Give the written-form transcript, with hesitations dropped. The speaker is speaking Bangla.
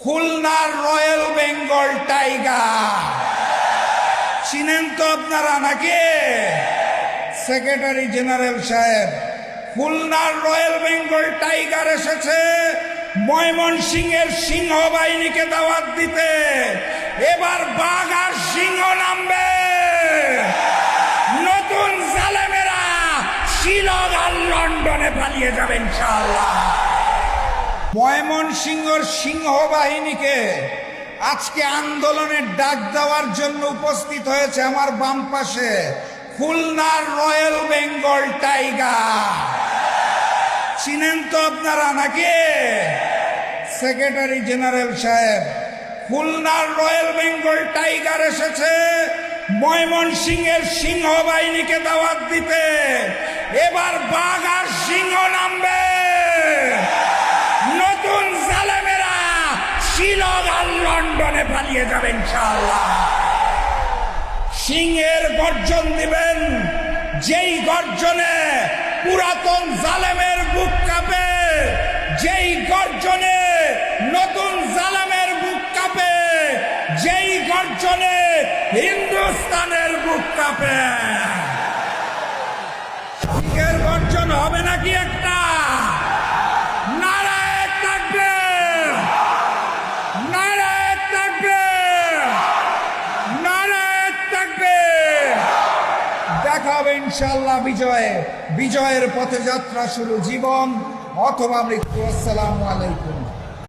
খুলনার রয়্যাল বেঙ্গল টাইগার। চিনেন তো আপনারা নাকি? সেক্রেটারি জেনারেল সাহেব, খুলনার রয়্যাল বেঙ্গল টাইগার এসেছে ময়মনসিংহের সিংহ বাহিনীকে দাওয়াত দিতে। এবার বাঘ আর সিংহ নামবে। নতুন জালেমেরা শিলং আর লন্ডনে পালিয়ে যাবে ইনশাআল্লাহ। ময়মনসিংহের সিংহ বাহিনীকে আজকে আন্দোলনের ডাক দেওয়ার জন্য উপস্থিত হয়েছে আমার বাম পাশে খুলনার রয়্যাল বেঙ্গল টাইগার। চিনেন তো আপনারা নাকি? সেক্রেটারি জেনারেল সাহেব, খুলনার রয়্যাল বেঙ্গল টাইগার এসেছে ময়মনসিংহের সিংহ বাহিনীকে দাওয়াত দিতে। এবার বাঘ আর সিংহ নামবে। নতুন জালেমেরা শিলং আর লন্ডনে পালিয়ে যাবে ইনশাআল্লাহ। সিংহের গর্জন দিবেন, যেই গর্জনে পুরাতন জালেমের বুক কাঁপে, যেই গর্জনে নতুন জালেমের বুক কাঁপে, যেই গর্জনে হিন্দুস্তানের বুক কাঁপে। সিংহের গর্জন হবে নাকি একটা? নারায়ে তাকবীর, নারায়ে তাকবীর, নারায়ে তাকবীর। দেখা হবে ইনশাআল্লাহ বিজয়ে। বিজয়ের পথে যাত্রা শুরু, জীবন অথবা মৃত্যু। আসসালামু আলাইকুম।